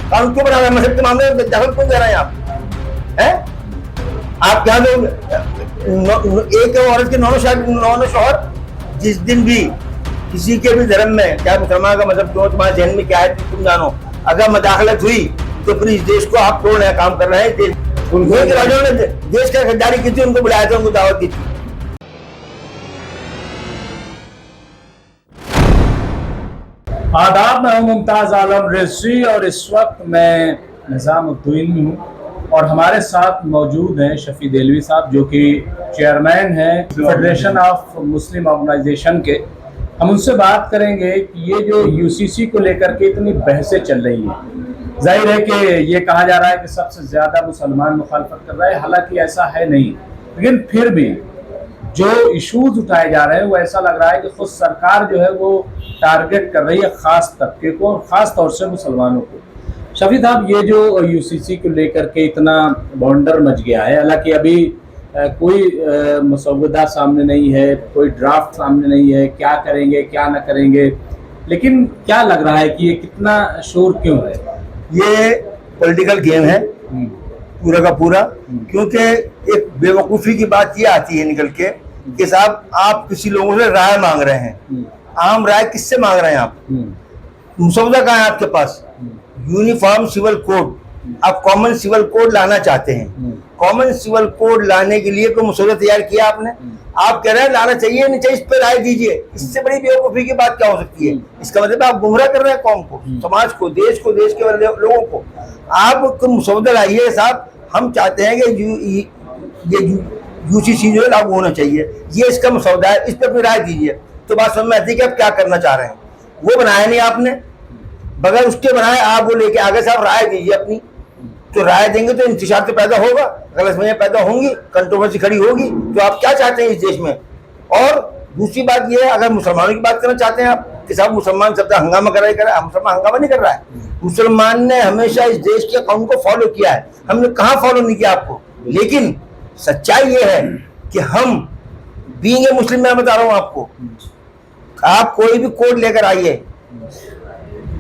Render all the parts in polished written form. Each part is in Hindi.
कानून क्यों बना रहे हैं? मजहब के मामले में दखल क्यों दे रहे हैं आप? हैं? आप क्या लोग एक औरत के नौ शौहर? जिस दिन भी किसी के भी धर्म में, क्या मुसलमान का मजहब क्यों, तुम्हारे जहन में क्या है तुम जानो, अगर मदाखलत हुई तो फिर इस देश को आप तोड़ने का काम कर रहे हैं। उनके राजाओं ने देश का गद्दारी की थी, उनको बुलाया था, उनको दावत दी थी। आदाब, मैं हूं मुमताज आलम रिजवी और इस वक्त मैं निज़ामुद्दीन में हूँ और हमारे साथ मौजूद हैं शफी देलवी साहब, जो कि चेयरमैन हैं फेडरेशन ऑफ मुस्लिम ऑर्गेनाइजेशन के। हम उनसे बात करेंगे कि ये जो यूसीसी को लेकर के इतनी बहसें चल रही हैं, जाहिर है कि ये कहा जा रहा है कि सबसे ज़्यादा मुसलमान मुखालफत कर रहा है, हालांकि ऐसा है नहीं, लेकिन फिर भी जो इशूज उठाए जा रहे हैं वो ऐसा लग रहा है कि खुद सरकार जो है वो टारगेट कर रही है ख़ास तबके को और ख़ास तौर से मुसलमानों को। शफी साहब, ये जो यूसीसी को लेकर के इतना बॉन्डर मच गया है, हालांकि अभी कोई मसौदा सामने नहीं है, कोई ड्राफ्ट सामने नहीं है, क्या करेंगे क्या ना करेंगे, लेकिन क्या लग रहा है कि ये कितना शोर क्यों है? ये पॉलिटिकल गेम है पूरा का पूरा, क्योंकि एक बेवकूफ़ी की बात ये आती है निकल के कि साहब आप किसी लोगों से राय मांग रहे हैं। आम राय किससे मांग रहे हैं आप? मसौदा कहाँ है आपके पास? यूनिफॉर्म सिविल कोड, आप कॉमन सिविल कोड लाना चाहते हैं। कॉमन सिविल कोड लाने के लिए कोई मसौदा तैयार किया आपने? आप कह रहे हैं लाना चाहिए नहीं चाहिए, इस पर राय दीजिए। इससे बड़ी बेवकूफ़ी की बात क्या हो सकती है? इसका मतलब आप गुमराह कर रहे हैं कौम को, समाज को, देश के लोगों को। आप मसौदा लाइए साहब, हम चाहते हैं कि ये यूसीसी जो है लागू होना चाहिए, ये इसका मसौदा है, इस पर कोई राय दीजिए। तो बात समझ में आती है कि आप क्या करना चाह रहे हैं। वो बनाया नहीं आपने, बगैर उसके बनाए आप वो लेके आगे साहब राय दीजिए अपनी। तो राय देंगे तो इंतशार तो पैदा होगा, गलतफहमियां पैदा होंगी, कंट्रोवर्सी खड़ी होगी। तो आप क्या चाहते हैं इस देश में? और दूसरी बात ये है, अगर मुसलमानों की बात करना चाहते हैं आप कि साहब मुसलमान सब हंगामा कर रहा है, मुसलमान हंगामा नहीं कर रहा है। मुसलमान ने हमेशा इस देश के कानून को फॉलो किया है, हमने कहाँ फॉलो नहीं किया आपको। लेकिन सच्चाई ये है कि हम बीइंग ए मुस्लिम, मैं बता रहा हूँ आपको, आप कोई भी कोड लेकर आइए,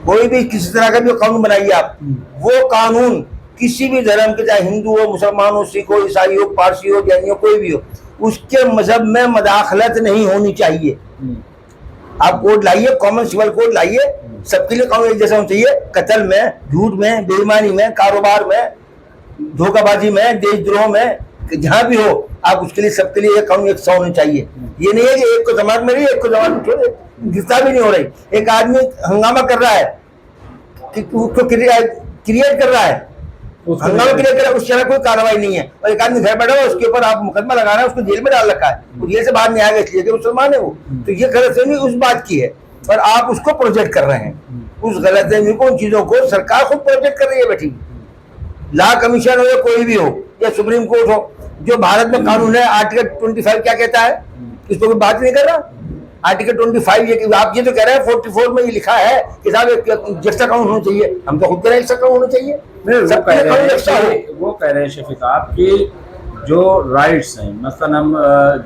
कोई भी किसी तरह का भी कानून बनाइए आप, वो कानून किसी भी धर्म के, चाहे हिंदू हो, मुसलमान हो, सिख हो, ईसाई हो, पारसी हो, जैनी हो, कोई भी हो, उसके मजहब में मदाखलत नहीं होनी चाहिए। आप कोड लाइए, कॉमन सिविल कोड लाइए, सबके लिए कानून एक जैसा होना चाहिए। कत्ल में, झूठ में, बेईमानी में, कारोबार में, धोखाबाजी में, देशद्रोह में, जहां भी हो, आप उसके लिए सबके लिए कानून एक सा होना चाहिए। ये नहीं है कि एक को जमानत मिली, एक को जमानत छोड़े, गिरफ्तार भी नहीं हो रही। एक आदमी हंगामा कर रहा है कि उसको क्रिएट कर रहा है, हंगामा क्रिएट कर रहा है, उस तरह कोई कार्रवाई नहीं है। और एक आदमी घर बैठा हुआ, उसके ऊपर आप मुकदमा लगा रहे हैं, उसको जेल में डाल रखा है, वो जेल से बाहर नहीं आएगा इसलिए कि मुसलमान है वो। तो ये गलतफहमी उस बात की है, पर आप उसको प्रोजेक्ट कर रहे हैं। उस गलतफहमी को, उन चीजों को सरकार खुद प्रोजेक्ट कर रही है बैठी। लॉ कमीशन हो या कोई भी हो या सुप्रीम कोर्ट हो, जो भारत में कानून है, आर्टिकल 25 क्या कहता है, इस पर कोई बात नहीं कर रहा। आर्टिकल 25 ये, आप ये तो कह रहे हैं 44 में ये लिखा है कि साहब एक जस्टिस कानून होना चाहिए। हम तो खुद कह रहे हैं कानून होना चाहिए। वो कह रहे हैं शफी साहब कि जो राइट्स हैं, मसलन हम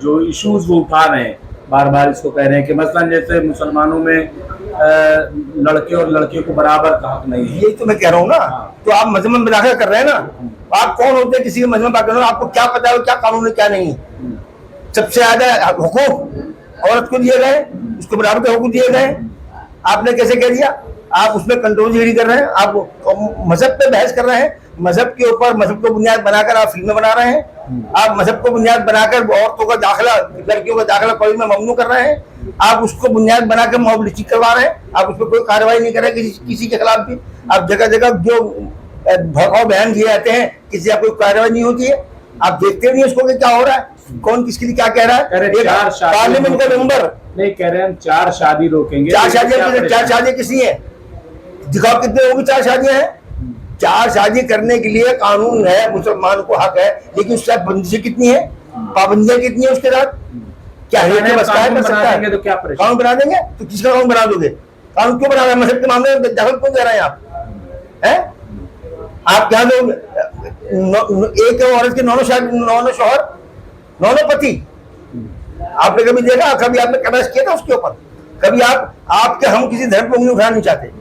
जो इश्यूज वो उठा रहे हैं, बार बार इसको कह रहे हैं कि मसलन जैसे मुसलमानों में लड़के और लड़कियों को बराबर का हक नहीं है। यही तो मैं कह रहा हूँ ना। तो आप मजहब में दाखिल कर रहे हैं ना, आप कौन होते हैं किसी के मजहब में दाखिल? आपको क्या पता है क्या कानून है क्या नहीं? सबसे ज्यादा हुकूक औरत को दिए गए, उसको बराबर के हुकूक दिए गए, आपने कैसे कह दिया? आप उसमें कंट्रोवर्सी कर रहे हैं, आप मजहब पे बहस कर रहे हैं, मजहब के ऊपर, मजहब को बुनियाद बनाकर आप फिल्में बना रहे हैं, आप मजहब को बुनियाद बनाकर औरतों का दाखिला, लड़कियों का दाखिला कॉलेज में ममनू कर रहे हैं, आप उसको बुनियाद बनाकर मॉब लिंचिंग करवा रहे हैं, आप उस पर कोई कार्रवाई नहीं कर रहे किसी के खिलाफ भी। आप जगह जगह जो भड़काऊ बयान दिए जाते हैं, किसी कोई कार्रवाई नहीं होती है। आप देखते नहीं उसको कि क्या हो रहा है, कौन किसके लिए क्या कह रहा है। पार्लियामेंट का मेंबर नहीं कह रहे हम 4 शादी रोकेंगे। 4 शादियां किसी है? दिखाओ कितने होगी 4 शादियां हैं। 4 शादी करने के लिए कानून है, मुसलमान को हक है, लेकिन उसके साथ बंदिशें कितनी है, पाबंदियां कितनी है उसके साथ? क्या है कर सकता है? तो क्या कानून बना देंगे तो किसका कानून बना दोगे? कानून क्यों बना रहे हैं? मजहब के मामले में दखल क्यों दे रहे हैं आप? हैं? आप क्या लोग एक औरत के 9 शौहर, 9 पति? आपने कभी देखा? कभी आपने कमेंट किया था उसके ऊपर? कभी आपके हम किसी धर्म को उंगली उठाना नहीं चाहते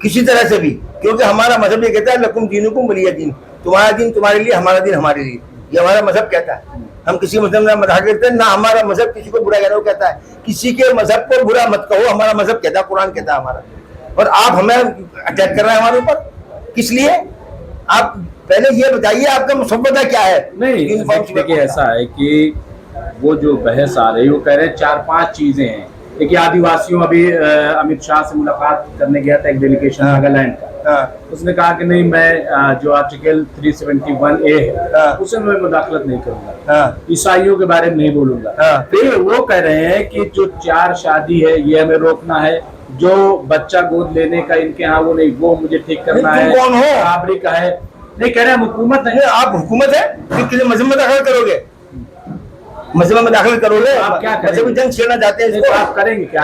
किसी तरह से भी, क्योंकि हमारा मजहब ये कहता है लकुम दीनुकुम वलिय दीन, तुम्हारा दिन तुम्हारे लिए, हमारा दिन हमारे लिए, ये हमारा मजहब कहता है। हम किसी मजहब में मजाक करते हैं ना, हमारा मजहब किसी को बुरा कहने को कहता है, किसी के मजहब को बुरा मत कहो, हमारा मजहब कहता है, कुरान कहता है हमारा। और आप हमें अटैक कर रहे हैं हमारे ऊपर, किस लिए? आप पहले ये बताइए आपका मुसव्वदा क्या है? नहीं देखिए ऐसा है कि वो जो बहस आ रही है वो कह रहे हैं 4-5 चीजें हैं। देखिए आदिवासियों, अभी अमित शाह से मुलाकात करने गया था एक डेलीगेशन नागालैंड का, उसने कहा कि नहीं मैं जो आर्टिकल 371A है उसे मैं मुदाखलत नहीं करूंगा, ईसाइयों के बारे में नहीं बोलूंगा। फिर वो कह रहे हैं कि जो 4 शादी है ये हमें रोकना है, जो बच्चा गोद लेने का इनके यहाँ वो नहीं, वो मुझे ठीक करना है, बराबरी का है। नहीं कह रहे हम हुकूमत है। आप हुकूमत है, किसी मजहब में दाखिल करोगे, मजहब में दाखिल करोगे, आप क्या मजहबी जंग छेड़ना चाहते हैं इसको? आप करेंगे क्या?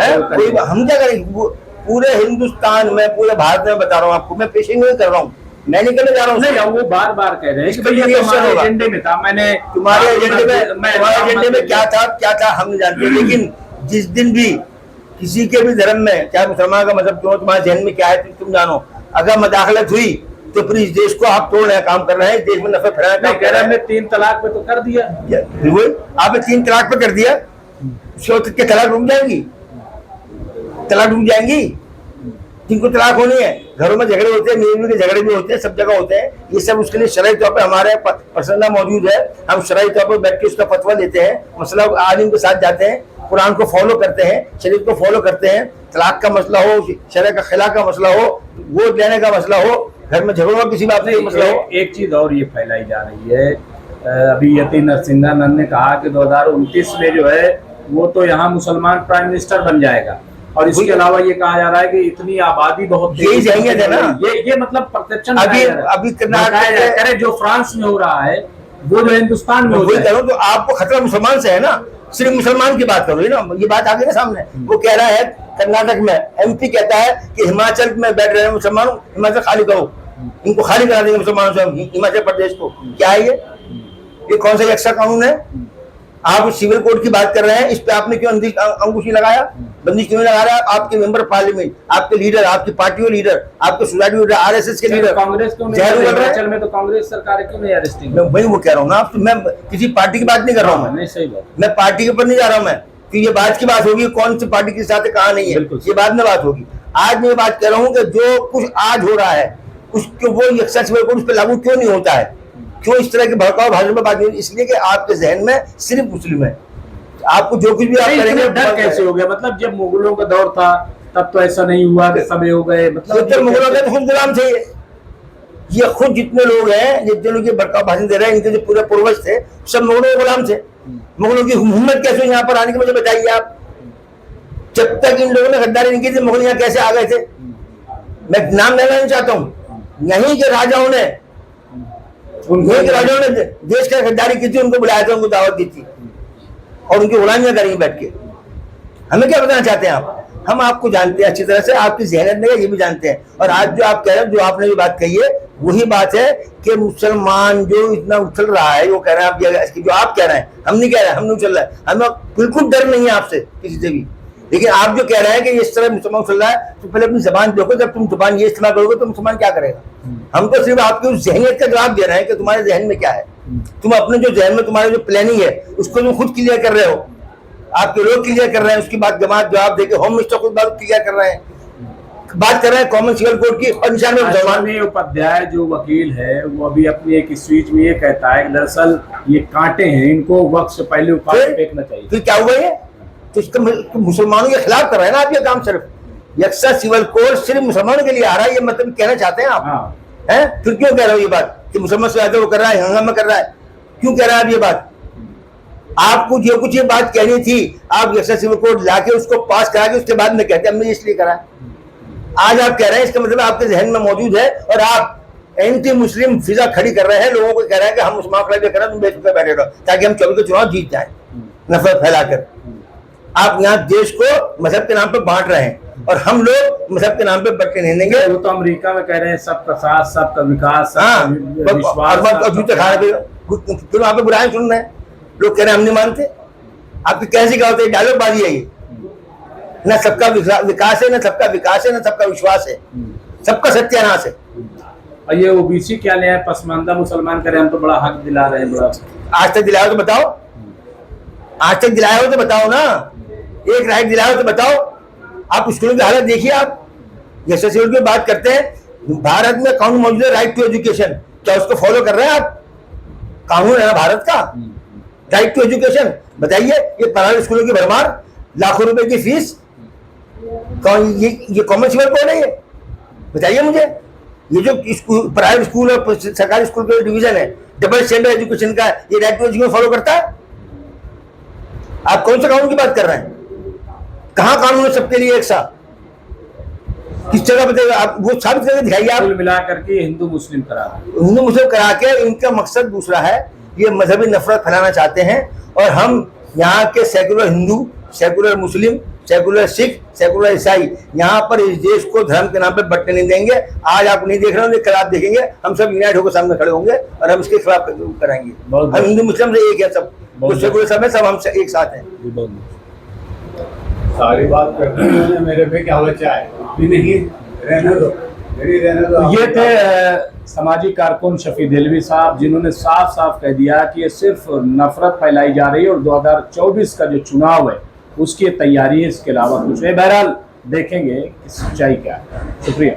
हम क्या करेंगे? पूरे हिंदुस्तान में, पूरे भारत में बता रहा हूँ आपको, मैं पेशिंग नहीं कर रहा हूँ, मैं नहीं करने जा रहा हूँ। नहीं वो बार बार कह रहे हैं कि भाई ये तुम्हारे एजेंडे में था, मैंने तुम्हारे एजेंडे में क्या था हम नहीं जानते। लेकिन जिस दिन भी किसी के भी धर्म में, चाहे मुसलमान का मजहब क्यों, तुम्हारे जहन में क्या है तुम जानो, अगर मदाखलत हुई तो फिर इस देश को आप तोड़ रहे काम कर रहे हैं, देश में नफरत फैलाना काम कर रहे हैं। 3 तलाक पे तो कर दिया, आपने 3 तलाक पे कर दिया, के तलाक रुक जाएंगी, तलाक रुक जाएंगी, जिनको तलाक होनी है। घरों में झगड़े होते हैं, मियां के झगड़े भी होते हैं, सब जगह होते हैं, ये सब उसके लिए शरई तौर पे हमारे पर्सनल मौजूद है, हम शरई तौर पर बैठ के उसका फतवा लेते हैं, मसला आलिम के साथ जाते हैं, कुरान को फॉलो करते हैं, शरीयत को फॉलो करते हैं। तलाक का मसला हो, शरय का खिला का मसला हो, गोद लेने का मसला हो, घर में झगड़ों किसी बात से मसला हो। एक चीज और ये फैलाई जा रही है, अभी यति नरसिंहानंद ने कहा कि 2029 में जो है वो तो यहाँ मुसलमान प्राइम मिनिस्टर बन जाएगा, और इसके अलावा ये कहा जा रहा है कि इतनी आबादी बहुत यही जाएंगे ना, ये मतलब प्रत्यक्ष अभी कर्नाटक जो फ्रांस में हो रहा है वो जो हिंदुस्तान में हो रहा है, तो आपको खतरा मुसलमान से है ना, सिर्फ मुसलमान की बात करो ना, ये बात आगे ना सामने। वो कह रहा है कर्नाटक में एमपी कहता है कि हिमाचल में बैठ रहे हैं मुसलमान, हिमाचल खाली करो, इनको खाली करा देंगे मुसलमानों से हिमाचल प्रदेश को। क्या है ये कौन सा एक्स्ट्रा कानून है? आप सिविल कोड की बात कर रहे हैं, इस पे आपने क्यों अंकुशी लगाया, बंदिश क्यों लगा रहा है? आपके मेंबर पार्लियामेंट, आपके लीडर, आपकी पार्टी के लीडर, आपके सोसाइटी लीडर, आरएसएस के लीडर, कांग्रेस क्यों हिमाचल में तो कांग्रेस सरकार क्यों नहीं अरेस्टिंग? वही वो कह रहा हूँ ना, मैं किसी पार्टी की बात नहीं कर रहा हूँ, नहीं सही बात, मैं पार्टी के ऊपर नहीं जा रहा हूँ मैं, कि ये बात की बात होगी कौन सी पार्टी के साथ कहाँ नहीं है, ये बाद में बात होगी। आज मैं बात कर रहा हूँ कि जो कुछ आज हो रहा है उसको वो उस पर लागू क्यों नहीं होता है, क्यों इस तरह के भड़काऊ भाषण में बात नहीं? इसलिए कि आपके जहन में सिर्फ मुस्लिम है, आपको जो कुछ भी आप करेंगे डर कैसे हो गया? मतलब जब मुगलों का दौर था तब तो ऐसा नहीं हुआ कि सब हो गए, मतलब मुगलों के खुद गुलाम थे, ये खुद जितने लोग हैं, जितने लोग ये भड़काऊ भाषण दे रहे हैं, इनके जो पूरे पूर्वज थे सब मुगलों के गुलाम थे। मुगलों की हुकूमत कैसे यहाँ पर आने की मुझे बताइए आप। जब तक इन लोगों ने गद्दारी नहीं की थी, मुगल यहाँ कैसे आ गए थे? मैं नाम लेना नहीं चाहता हूँ, यहीं के राजाओं ने देश का गद्दारी की थी, उनको बुलाया था, उनको दावत दी थी और उनकी गुलामियां करेंगे बैठ के। हमें क्या बताना चाहते हैं आप? हम आपको जानते हैं अच्छी तरह से, आपकी ज़हनियत में ये भी जानते हैं। और आज जो आप कह रहे हैं, जो आपने भी बात कही है, वही बात है कि मुसलमान जो इतना उछल रहा है, वो कह रहे हैं आप जो आप कह रहे हैं, हम नहीं कह रहे हैं, हम नहीं उछल रहा है, हमें बिल्कुल डर नहीं है आपसे किसी से भी। लेकिन आप जो कह रहे हैं कि इस तरह मुसलमान उछल रहा है, तो पहले अपनी जबान देखो, जब तुम जबान ये इस्तेमाल करोगे तो मुसलमान क्या करेगा? हम तो सिर्फ आपकी उस जहनियत का जवाब दे रहे हैं कि तुम्हारे जहन में क्या है, तुम अपने जो जहन में तुम्हारे जो प्लानिंग है उसको तुम खुद क्लियर कर रहे हो, आपके लोग क्लियर कर रहे हैं, उसकी बात जमात जवाब देके होम मिनिस्टर खुद बात क्लियर कर रहे हैं, बात कर रहे हैं कॉमन सिविल कोड की। और निशान में उपाध्याय जो वकील है वो अभी अपनी एक स्पीच में ये कहता है कि दरअसल ये कांटे हैं, इनको वक्त से पहले उखाड़ के फेंकना चाहिए। फिर क्या हुआ ये? तो इसका मुसलमानों के खिलाफ कर रहे हैं ना आप ये काम, सिर्फ यक्सा सिविल कोड सिर्फ मुसलमानों के लिए आ रहा है, ये मतलब कहना चाहते हैं आप? हैं? फिर क्यों कह रहे हो ये बात कि मुसलमान से वो कर रहा है, हंगामा कर रहा है? क्यों कह रहा है आप ये बात? आपको जो कुछ ये बात कहनी थी, आप यक्सा सिविल कोड लाके उसको पास करा के उसके बाद में कहते हैं हमने इसलिए करा। आज आप कह रहे हैं, इसका मतलब आपके जहन में मौजूद है और आप एंटी मुस्लिम फिजा खड़ी कर रहे हैं, लोगों को कह रहे हैं कि हम मुसलमान खड़े कर रहे हैं, तुम बेचुके बैठे रहो ताकि हम 24 के चुनाव जीत जाए, नफरत फैलाकर। आप यहाँ देश को मजहब के नाम पर बांट रहे हैं और हम लोग मजहब के नाम पे बच्चे नहीं देंगे। वो तो अमेरिका में कह रहे हैं सबका साथ, सबका विकास, जूते खा रहे, फिर वहां पे बुराई सुन रहे हैं, लोग कह रहे हैं हम नहीं मानते। आपकी कैसी क्या होती है? डायलॉगबाजी है ये, न सबका विकास है, न सबका विकास है, न सबका विश्वास है। सबका सत्यानाश है। और ये ओबीसी क्या ले आए, पसमानदा मुसलमान करे, हम तो बड़ा हक दिला रहे हैं, बड़ा। आज तक दिलाया हो तो बताओ, आज तक दिलाया हो तो बताओ ना, एक राइट दिलाया हो तो बताओ। आप स्कूलों की हालत देखिए, आप जैसे शेड्यूल की बात करते हैं, भारत में कानून मौजूद है राइट टू एजुकेशन, क्या उसको फॉलो कर रहे हैं आप? कानून है ना भारत का, राइट टू एजुकेशन। बताइए, ये प्राइवेट स्कूलों की भरमार, लाखों रुपए की फीस, कौन ये कॉमर्शियल बोर्ड है ये? बताइए मुझे। ये जो प्राइवेट स्कूल और सरकारी स्कूल का डिवीजन है, डबल स्टैंडर्ड एजुकेशन का, ये राइट टू एजुकेशन फॉलो करता है? आप कौन सा कानून की बात कर रहे हैं? कहाँ कानून है सबके लिए एक साथ? किस जगह बताइए आप, वो साबित करके दिखाइए आप। कुल मिला करके हिंदू मुस्लिम करा, हिंदू मुस्लिम करा के इनका मकसद दूसरा है, ये मजहबी नफरत फैलाना चाहते हैं। और हम यहाँ के सेकुलर हिंदू, सेकुलर मुस्लिम, सेकुलर सिख, सेकुलर ईसाई यहाँ पर इस देश को धर्म के नाम पे बंटने नहीं देंगे। आज आप नहीं देख रहे होंगे, कल आप देखेंगे, हम सब यूनाइट होकर सामने खड़े होंगे और हम इसके खिलाफ कराएंगे। हम हिंदू मुस्लिम से एक है, सब कुछ सेकुलर सब है, सब हम एक साथ हैं। सारी बात करते हैं, मेरे पे क्या बचा है? नहीं रहने दो, रहने दो। ये थे सामाजिक कारकुन शफी देलवी साहब, जिन्होंने साफ साफ कह दिया कि ये सिर्फ नफरत फैलाई जा रही है और 2024 का जो चुनाव है उसकी तैयारी है, इसके अलावा कुछ है। बहरहाल देखेंगे कि सच्चाई क्या है। शुक्रिया।